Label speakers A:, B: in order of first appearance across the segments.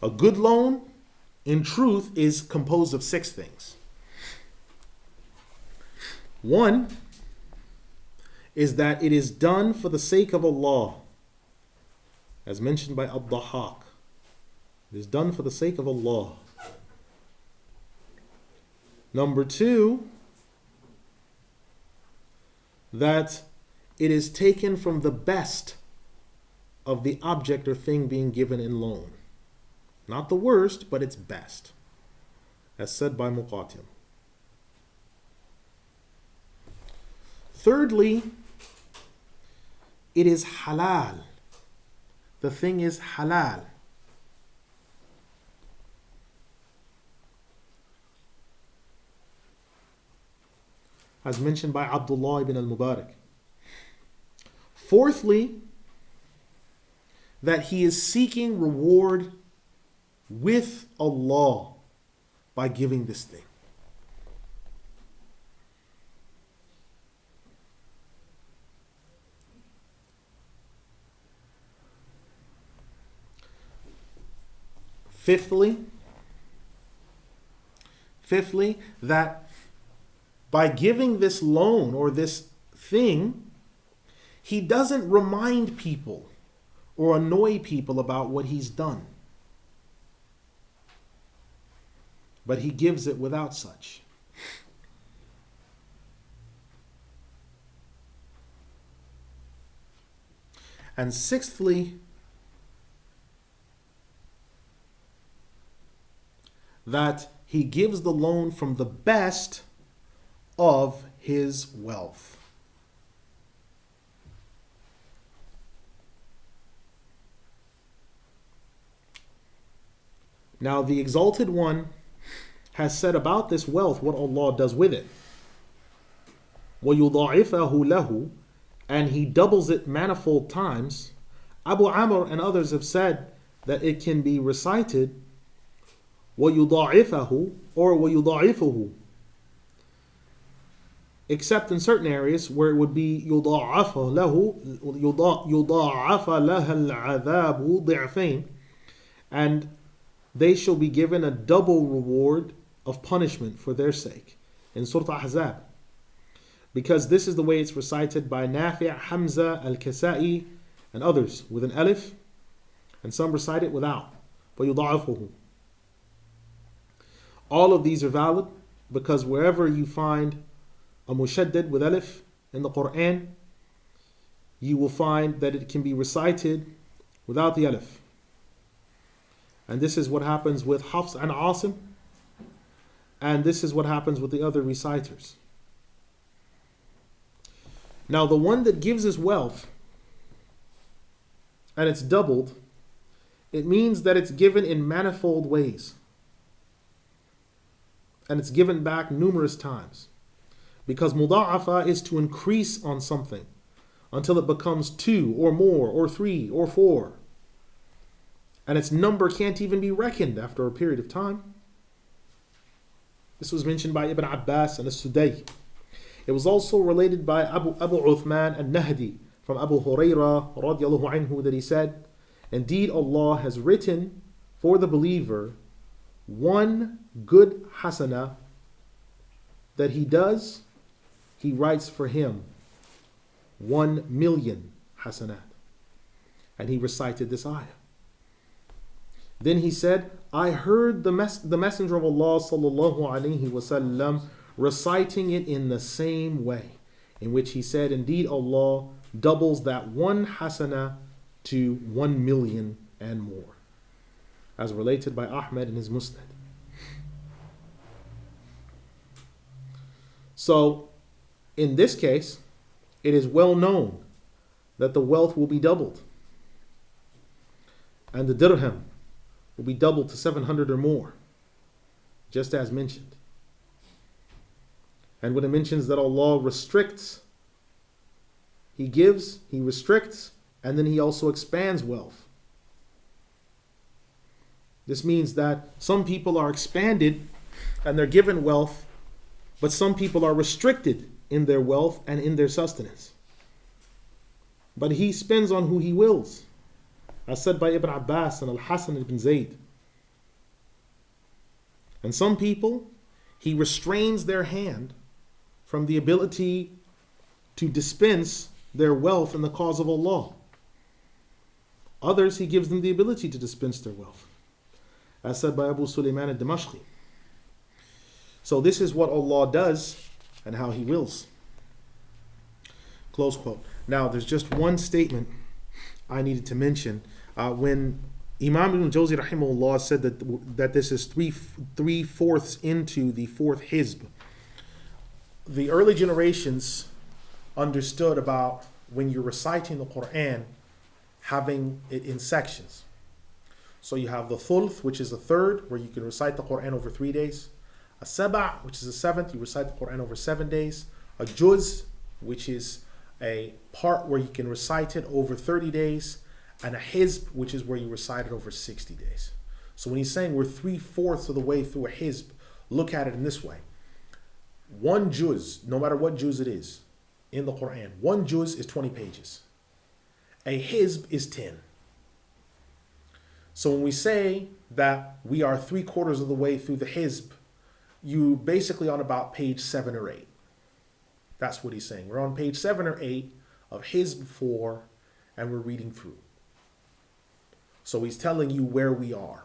A: A good loan, in truth, is composed of 6 things. One is that it is done for the sake of Allah, as mentioned by Ad-Dahhak. It is done for the sake of Allah. Number 2, that it is taken from the best of the object or thing being given in loan. Not the worst, but its best, as said by Muqatil. Thirdly, it is halal. The thing is halal. As mentioned by Abdullah ibn al-Mubarak. Fourthly, that he is seeking reward with Allah by giving this thing. Fifthly, that by giving this loan or this thing, he doesn't remind people or annoy people about what he's done, but he gives it without such. And sixthly, that he gives the loan from the best of his wealth. Now, the Exalted One has said about this wealth what Allah does with it. وَيُضَاعِفَهُ لَهُ, and he doubles it manifold times. Abu Amr and others have said that it can be recited وَيُضَاعِفَهُ or وَيُضَاعِفُهُ, except in certain areas where it would be يُضَاعَفَ لَهُ يُضَاعَفَ لَهَا الْعَذَابُ ضِعْفَيْنِ, and they shall be given a double reward of punishment for their sake in Surah Ahzab, because this is the way it's recited by Nafi', Hamza, Al-Kasa'i and others with an alif, and some recite it without. وَيُضَاعَفُهُ. All of these are valid because wherever you find a mushaddad with alif in the Quran, you will find that it can be recited without the alif. And this is what happens with Hafs and Asim, and this is what happens with the other reciters. Now, the one that gives his wealth and it's doubled, it means that it's given in manifold ways. And it's given back numerous times. Because muda'afa is to increase on something until it becomes 2 or more or 3 or 4. And its number can't even be reckoned after a period of time. This was mentioned by Ibn Abbas and As-Sudai. It was also related by Abu Uthman al-Nahdi from Abu Hurairah radiallahu anhu that he said, indeed Allah has written for the believer one good hasana that he does, he writes for him 1,000,000 hasanat. And he recited this ayah. Then he said, I heard the Messenger of Allah sallallahu alaihi wasallam reciting it in the same way, in which he said, indeed Allah doubles that one hasana to 1,000,000 and more, as related by Ahmad in his Musnad. So, in this case, it is well known that the wealth will be doubled, and the dirham will be doubled to 700 or more, just as mentioned. And when it mentions that Allah restricts, He gives, He restricts, and then He also expands wealth. This means that some people are expanded and they're given wealth, but some people are restricted in their wealth and in their sustenance. But He spends on who He wills. As said by Ibn Abbas and Al-Hasan ibn Zayd, And some people, he restrains their hand from the ability to dispense their wealth in the cause of Allah. Others, he gives them the ability to dispense their wealth, as said by Abu Sulaiman al-Damashqi. So this is what Allah does and how he wills. Close quote. Now, there's just one statement I needed to mention. When Imam Ibn Al-Jawzi rahimahullah said that this is three-fourths into the fourth hizb, the early generations understood about when you're reciting the Quran, having it in sections. So you have the thulth, which is a third, where you can recite the Quran over 3 days. A saba', which is a seventh, you recite the Quran over 7 days. A juz, which is a part where you can recite it over 30 days. And a hizb, which is where you recite it over 60 days. So when he's saying we're 3/4 of the way through a hizb, look at it in this way. One juz, no matter what juz it is, in the Quran, one juz is 20 pages. A hizb is 10. So when we say that we are 3/4 of the way through the hizb, you basically on about page 7 or 8. That's what he's saying. We're on page 7 or 8 of hizb 4, and we're reading through. So he's telling you where we are,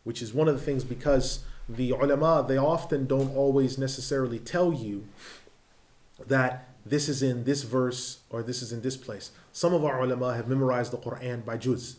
A: which is one of the things, because the ulama, they often don't always necessarily tell you that this is in this verse or this is in this place. Some of our ulama have memorized the Quran by juz,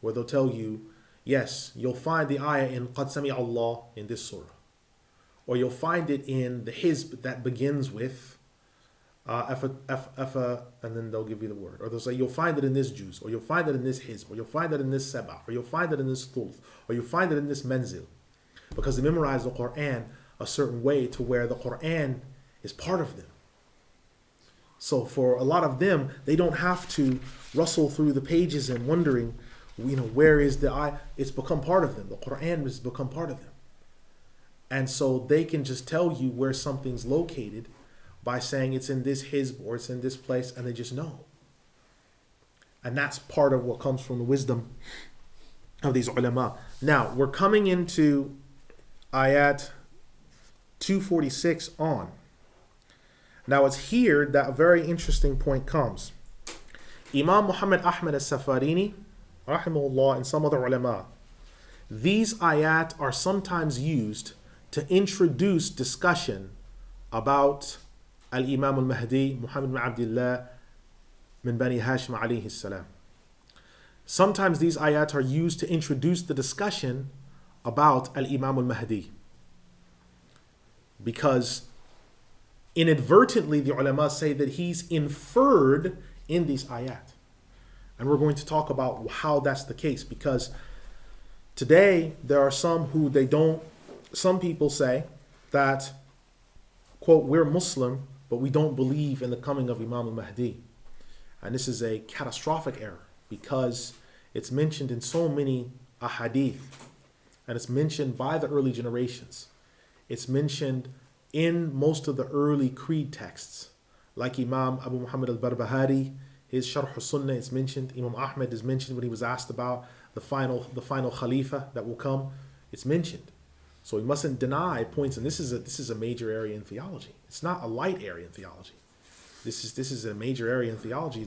A: where they'll tell you, yes, you'll find the ayah in Qad Sami Allah in this surah, or you'll find it in the hizb that begins with and then they'll give you the word. Or they'll say, you'll find it in this juz, or you'll find it in this hizb, or you'll find it in this sabah, or you'll find it in this thulth, or you'll find it in this menzil. Because they memorize the Quran a certain way to where the Quran is part of them. So for a lot of them, they don't have to rustle through the pages and wondering, where is the ayah? It's become part of them. The Quran has become part of them. And so they can just tell you where something's located by saying it's in this hizb or it's in this place, and they just know. And that's part of what comes from the wisdom of these ulama. Now, we're coming into ayat 246 on. Now, it's here that a very interesting point comes. Imam Muhammad Ahmad al-Safarini, rahimahullah, and some other ulama, these ayat are sometimes used to introduce discussion about Al-Imam Al-Mahdi, Muhammad ibn Abdullah min Bani Hashim alayhi salam. Sometimes these ayat are used to introduce the discussion about Al-Imam Al-Mahdi, because inadvertently the ulama say that he's inferred in these ayat. And we're going to talk about how that's the case, because today there are some people say that, quote, we're Muslim, but we don't believe in the coming of Imam al-Mahdi. And this is a catastrophic error, because it's mentioned in so many ahadith, and it's mentioned by the early generations. It's mentioned in most of the early creed texts, like Imam Abu Muhammad al-Barbahari, his Sharh al-Sunnah, it's mentioned. Imam Ahmed is mentioned when he was asked about the final Khalifa that will come. It's mentioned. So we mustn't deny points, and this is a major area in theology. It's not a light area in theology. This is a major area in theology.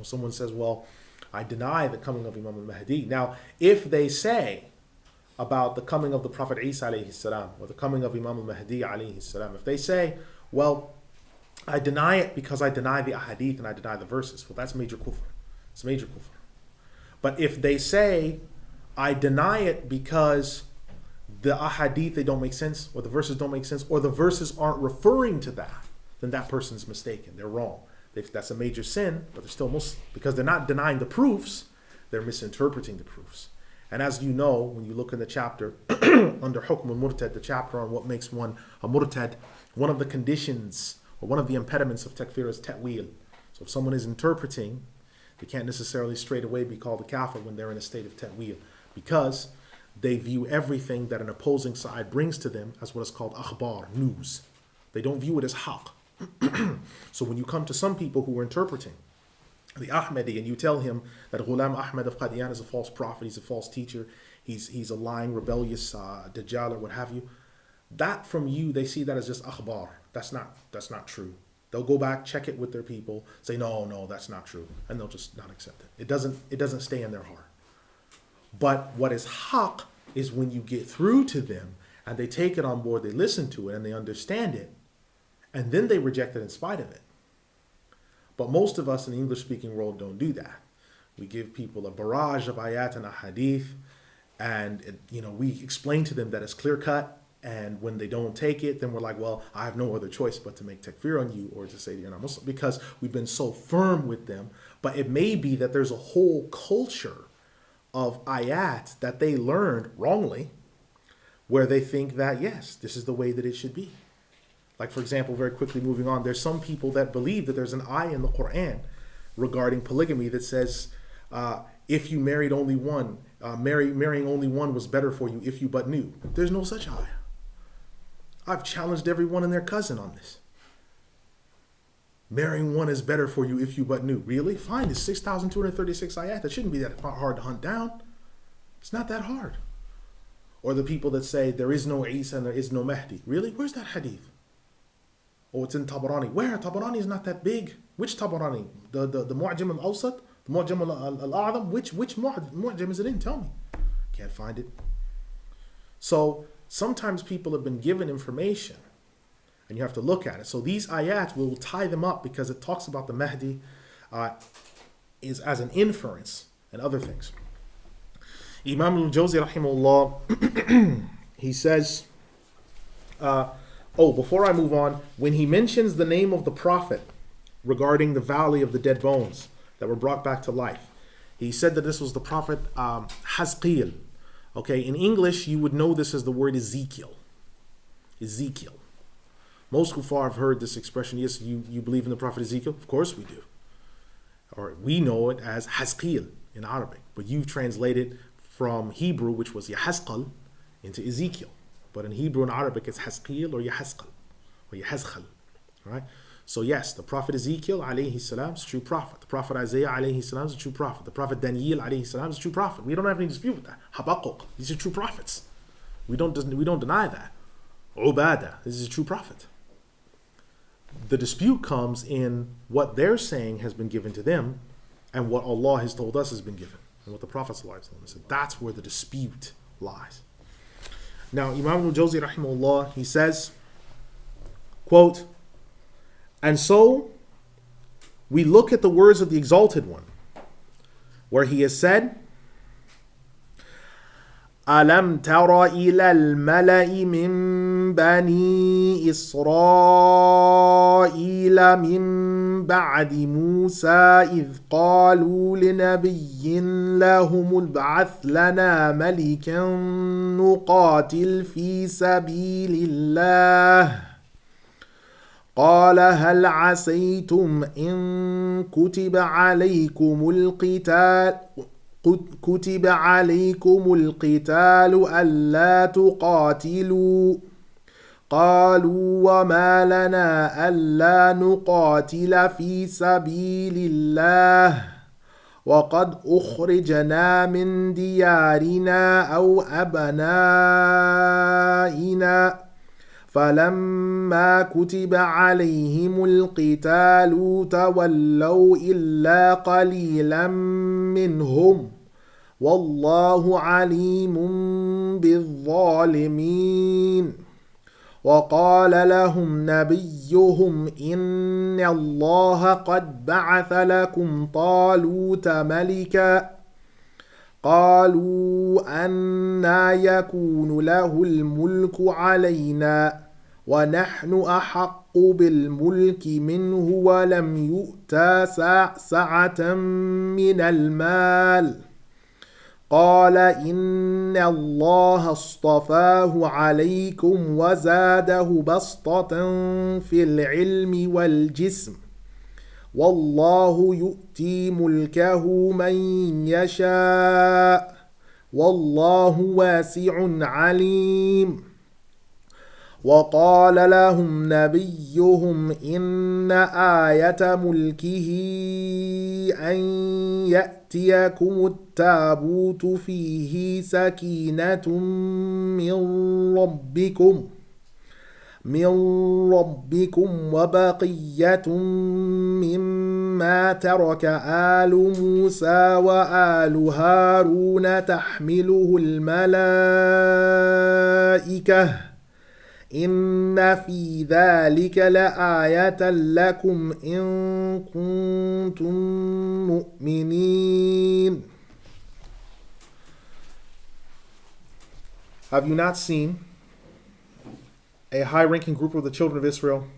A: Someone says, well, I deny the coming of Imam al-Mahdi. Now, if they say about the coming of the Prophet Isa alayhi salam, or the coming of Imam al-Mahdi alayhi salam, if they say, well, I deny it because I deny the ahadith and I deny the verses, well, that's major kufr. It's major kufr. But if they say, I deny it because the ahadith, they don't make sense, or the verses don't make sense, or the verses aren't referring to that, then that person's mistaken. They're wrong. That's a major sin, but they're still Muslim. Because they're not denying the proofs, they're misinterpreting the proofs. And as you know, when you look in the chapter under Hukm al-Murtad, the chapter on what makes one a Murtad, one of the conditions or one of the impediments of takfir is ta'wil. So if someone is interpreting, they can't necessarily straight away be called a kafir when they're in a state of ta'wil, because they view everything that an opposing side brings to them as what is called akhbar, news. They don't view it as haqq. So when you come to some people who are interpreting the Ahmadi, and you tell him that Ghulam Ahmad of Qadian is a false prophet, he's a false teacher, he's a lying, rebellious Dajjal or what have you, that from you, they see that as just akhbar. That's not true. They'll go back, check it with their people, say, no, that's not true. And they'll just not accept it. It doesn't stay in their heart. But what is haqq is when you get through to them and they take it on board, they listen to it and they understand it, and then they reject it in spite of it. But most of us in the English-speaking world don't do that. We give people a barrage of ayat and a hadith, and we explain to them that it's clear-cut, and when they don't take it, then we're like, well, I have no other choice but to make takfir on you or to say you're not Muslim, because we've been so firm with them. But it may be that there's a whole culture of ayat that they learned wrongly, where they think that, yes, this is the way that it should be. Like, for example, very quickly moving on, there's some people that believe that there's an ayah in the Quran regarding polygamy that says, if you married only one, marrying only one was better for you if you but knew. There's no such ayah. I've challenged everyone and their cousin on this. Marrying one is better for you if you but knew. Really? Fine, it's 6,236 ayat. That shouldn't be that hard to hunt down. It's not that hard. Or the people that say there is no Isa and there is no Mahdi. Really? Where's that hadith? Oh, it's in Tabarani. Where? Tabarani is not that big. Which Tabarani? The Mu'jam al-Awsat? The Mu'jam al-A'zam? Which Mu'jam is it in? Tell me. Can't find it. So sometimes people have been given information and you have to look at it. So these ayat will tie them up because it talks about the Mahdi is as an inference and other things. Imam Al-Jawzi rahimahullah, he says, before I move on, when he mentions the name of the Prophet regarding the valley of the dead bones that were brought back to life, he said that this was the Prophet Hazqeel. Okay, in English, you would know this as the word Ezekiel. Ezekiel. Most kuffar have heard this expression. Yes, you believe in the Prophet Ezekiel? Of course we do. Or we know it as Hazqeel in Arabic. But you've translated from Hebrew, which was Yahazqal, into Ezekiel. But in Hebrew and Arabic, it's Hazqeel or Yahazqal or Yahazqal. Right? So yes, the Prophet Ezekiel alayhi salam is a true prophet. The Prophet Isaiah alayhi salam is a true prophet. The Prophet Daniel alayhi salam is a true prophet. We don't have any dispute with that. Habakkuk, these are true prophets. We don't deny that. Ubadah, this is a true prophet. The dispute comes in what they're saying has been given to them and what Allah has told us has been given and what the Prophet ﷺ said. That's where the dispute lies. Now, Imam Al-Jawzi rahimahullah, he says, quote, and so we look at the words of the Exalted One, where he has said, أَلَمْ تَرَ إِلَى الْمَلَإِ مِنْ بَنِي إِسْرَائِيلَ مِنْ بَعْدِ مُوسَى إِذْ قَالُوا لِنَبِيٍّ لَهُمُ ابْعَثْ لَنَا مَلِكًا نُقَاتِلْ فِي سَبِيلِ اللَّهِ قال هل عسيتم إن كتب عليكم القتال ألا تقاتلوا قالوا وما لنا ألا نقاتل في سبيل الله وقد أخرجنا من ديارنا أو أبنائنا فلما كتب عليهم القتال تولوا إلا قليلا منهم والله عليم بالظالمين وقال لهم نبيهم إن الله قد بعث لكم طالوت ملكا قالوا أنى يكون له الملك علينا ونحن أحق بالملك منه ولم يؤت سعة من المال قال إن الله اصطفاه عليكم وزاده بسطة في العلم والجسم والله يؤتي ملكه من يشاء والله واسع عليم وقال لهم نبيهم إن آية ملكه أن يأتيكم التابوت فيه سكينة من ربكم وبقية مما ترك آل موسى وآل هارون تحمله الملائكة إن في ذلك لآية لكم إن كنتم مؤمنين. Have you not seen a high-ranking group of the children of Israel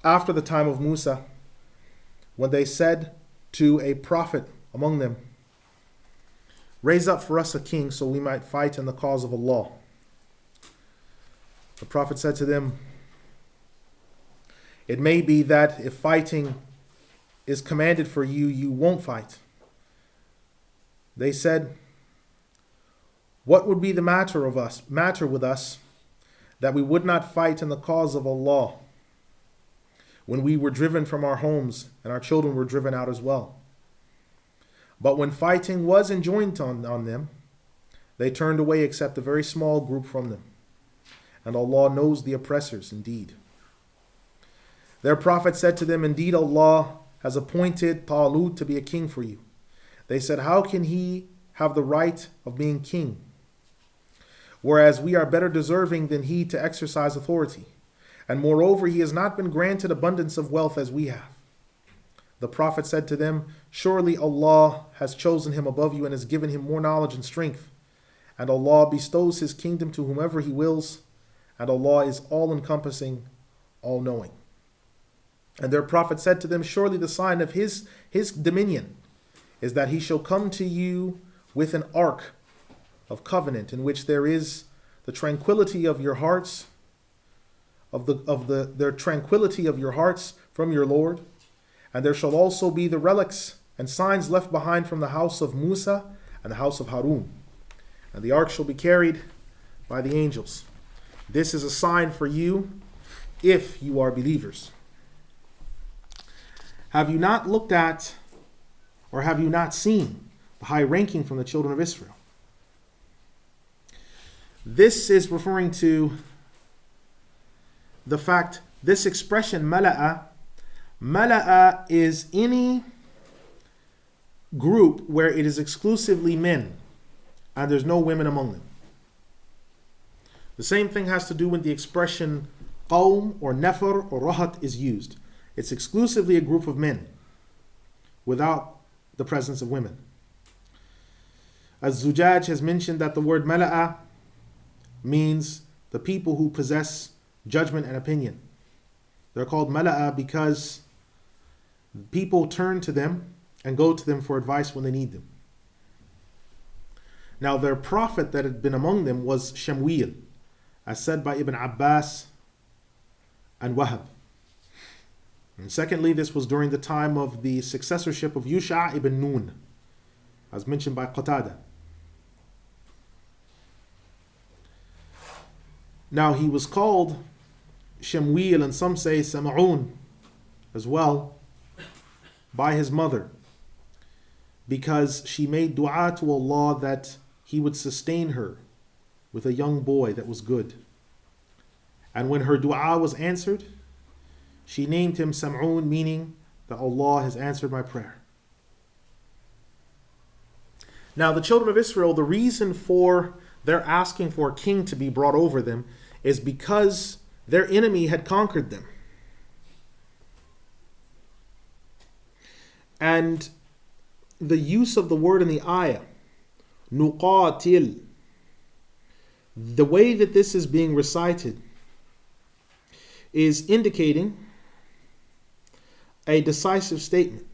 A: after the time of Musa, when they said to a prophet among them, raise up for us a king so we might fight in the cause of Allah? The prophet said to them, it may be that if fighting is commanded for you, you won't fight. They said, what would be the matter with us that we would not fight in the cause of Allah when we were driven from our homes and our children were driven out as well? But when fighting was enjoined on them, they turned away except a very small group from them. And Allah knows the oppressors indeed. Their prophet said to them, indeed Allah has appointed Talut to be a king for you. They said, how can he have the right of being king, whereas we are better deserving than he to exercise authority? And moreover, he has not been granted abundance of wealth as we have. The prophet said to them, surely Allah has chosen him above you and has given him more knowledge and strength. And Allah bestows his kingdom to whomever he wills. And Allah is all-encompassing, all-knowing. And their prophet said to them, surely the sign of his dominion is that he shall come to you with an ark of covenant, in which there is the tranquility of your hearts, the tranquility of your hearts from your Lord. And there shall also be the relics and signs left behind from the house of Musa and the house of Harun. And the ark shall be carried by the angels. This is a sign for you if you are believers. Have you not looked at, or have you not seen the high ranking from the children of Israel? This is referring to the fact, this expression mala'a is any group where it is exclusively men and there's no women among them. The same thing has to do with the expression qawm or nafar or rahat is used. It's exclusively a group of men without the presence of women. As Zujaj has mentioned that the word mala'a means the people who possess judgment and opinion. They're called mala'a because people turn to them and go to them for advice when they need them. Now their prophet that had been among them was Shamwil, as said by Ibn Abbas and Wahab. And secondly, this was during the time of the successorship of Yusha ibn Nun, as mentioned by Qatada. Now he was called Shamwil, and some say Sam'un as well, by his mother, because she made dua to Allah that he would sustain her with a young boy that was good. And when her dua was answered, she named him Sam'un, meaning that Allah has answered my prayer. Now the children of Israel, the reason for their asking for a king to be brought over them is because their enemy had conquered them. And the use of the word in the ayah, nuqatil, the way that this is being recited is indicating a decisive statement.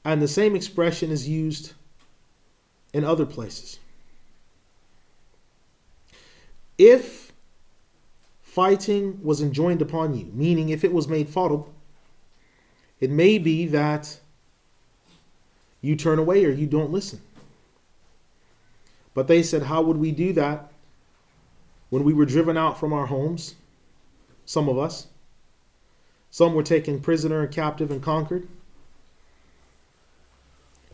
A: And the same expression is used in other places. If fighting was enjoined upon you, meaning if it was made fard, it may be that you turn away or you don't listen. But they said, how would we do that when we were driven out from our homes, some of us. Some were taken prisoner and captive and conquered.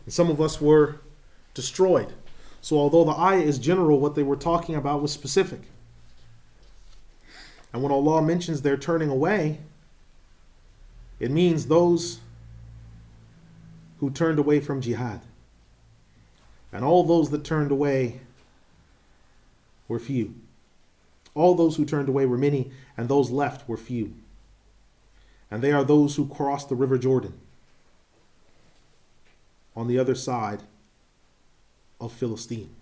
A: And some of us were destroyed. So although the ayah is general, what they were talking about was specific. And when Allah mentions their turning away, it means those who turned away from jihad. And all those that turned away were few. All those who turned away were many, and those left were few. And they are those who crossed the river Jordan on the other side of Philistine.